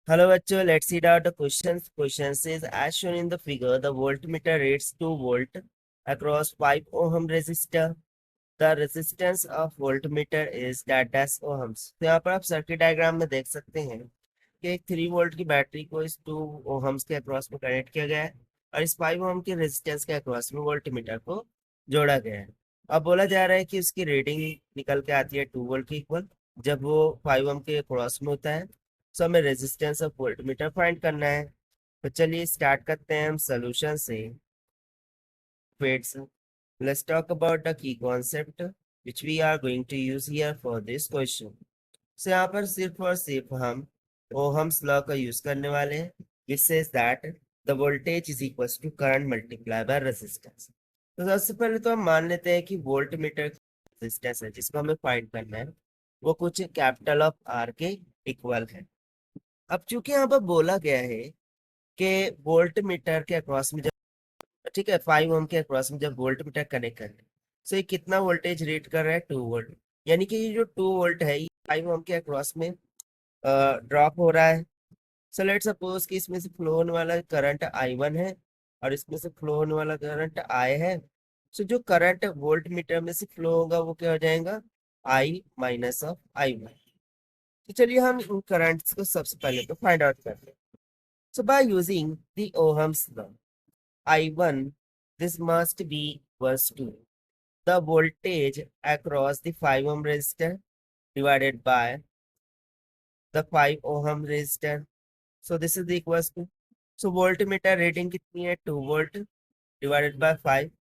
Hello bachcho, let's see out the questions. Question says as shown in the figure, the voltmeter reads 2 volt across 5 ohm resistor. The resistance of voltmeter is dash ohms. तो यहाँ पर आप circuit diagram में देख सकते हैं कि एक 3 वोल्ट की बैटरी को इस 2 ओहम्स के अक्रॉस में कनेक्ट किया गया है और इस 5 ओम के रेजिस्टेंस के अक्रॉस में वोल्टमीटर को जोड़ा गया है। अब बोला जा रहा है कि उसकी रीडिंग निकल के आती है 2 वोल्ट की इक्वल जब वो 5 ओम के अक्रॉस में होता है। सो हमें रेजिस्टेंस ऑफ वोल्टमीटर फाइंड करना है। तो चलिए स्टार्ट करते हैं हम सोल्यूशन से। Wait, let's talk about the key concept which we are going to use here for this question. So यहाँ पर सिर्फ और सिर्फ हम ओहम्स लॉ का यूज करने वाले हैं which says that the voltage is equals to current multiplied by resistance. तो सबसे पहले तो हम मान लेते हैं कि वोल्ट मीटर रेजिस्टेंस है जिसको हमें फाइंड करना है वो कुछ कैपिटल ऑफ आर के इक्वल है। अब चूंकि यहाँ पर बोला गया है कि वोल्ट मीटर के अक्रॉस में ठीक है 5 ओम के अक्रॉस में जब वोल्ट मीटर कनेक्ट कर रहे हैं तो ये कितना वोल्टेज रीड कर रहा है 2 वोल्ट। यानी कि ये जो 2 वोल्ट है ये 5 ओम के अक्रॉस में ड्रॉप हो रहा है। सो लेट सपोज कि इसमें से फ्लो होने वाला करंट I1 है और इसमें से फ्लो होने वाला करंट I है। सो जो करंट वोल्ट मीटर में से फ्लो होगा वो क्या हो जाएगा I माइनस ऑफ I1। तो चलिए हम इन करंट्स को सबसे पहले तो फाइंड आउट करते हैं। So by using the Ohm's law I1, this must be equals to the voltage across the 5 ohm resistor divided by the 5 ohm resistor. So this is the equals to. So voltmeter reading कितनी है 2 volt divided by 5.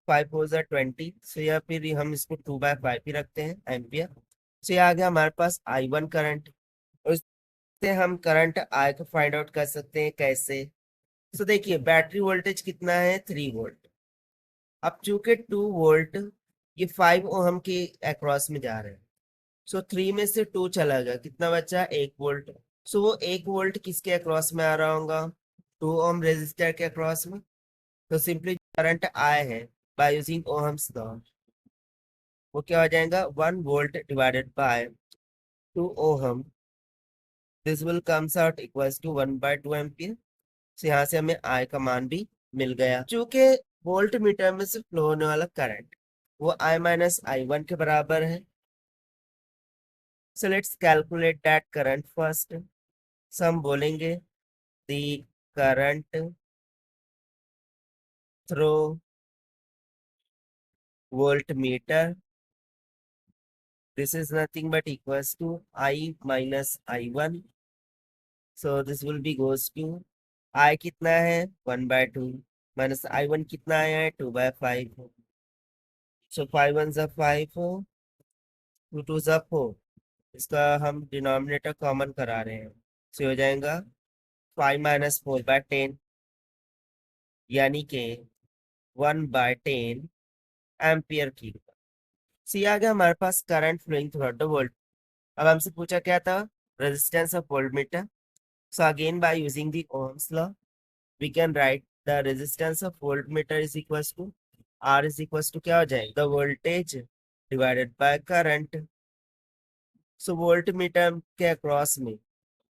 5 हो जाए 20. So या फिर हम इसको 2/5 ही रखते हैं एम्पियर। So ये आ गया हमारे पास I1 करंट और इससे हम करंट I को फाइंड आउट कर सकते हैं कैसे। तो देखिए बैटरी वोल्टेज कितना है 3 वोल्ट। अब चूंकि 2 वोल्ट ये 5 ओहम के अक्रॉस में जा रहे हैं सो 3 में से 2 चला गया कितना बचा 1 वोल्ट। सो वो 1 वोल्ट किसके अक्रॉस में आ रहा होगा 2 ओम रेजिस्टर के अक्रॉस में। तो सिंपली करंट आए है बाय यूजिंग ओहम्स लॉ वो क्या हो जाएगा 1 volt divided by 2 ohm this will comes out equals to 1/2 ampere. तो यहाँ से हमें आई का मान भी मिल गया। चूंकि वोल्ट मीटर में से फ्लो होने वाला करंट वो I माइनस I1 के बराबर है। So let's calculate that current first. So हम बोलेंगे the current through voltmeter this is nothing but equals to I minus I1। So this will be goes to I कितना है 1/2 minus I1 कितना आया है 2/5। सो 5 1 जा 5 2 2 जा 4 इसका हम डिनोमिनेटर कॉमन करा रहे हैं तो हो जाएगा 5 माइनस 4/10 यानी कि 1/10 एम्पियर की। सी आ गया हमारे पास current flowing through the volt. अब हमसे पूछा क्या था resistance of voltmeter. So again by using the Ohm's law we can write the resistance of voltmeter is equals to R is equals to क्या हो जाएगा the voltage divided by current. So voltmeter के across में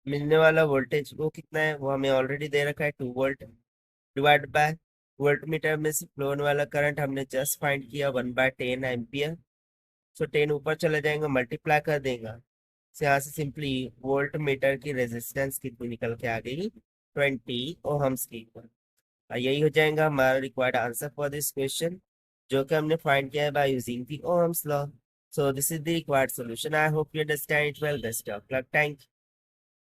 मिलने वाला voltage वो कितना है वो हमें ऑलरेडी दे रखा है 2 वोल्ट डिवाइड बाय वोल्टमीटर में से फ्लो होने वाला करंट हमने जस्ट फाइंड किया 1/10 एम्पियर। सो 10 ऊपर चले जाएंगे मल्टीप्लाई कर देगा। तो यहाँ से सिंपली वोल्ट मीटर की रेजिस्टेंस कितनी निकल के आ गई 20 ओहम्स की इक्वल। यही हो जाएगा हमारा required answer for this question जो कि हमने फाइंड किया है by using the Ohm's law. So this is the required solution. I hope you understand it well. Best of luck. Thank you.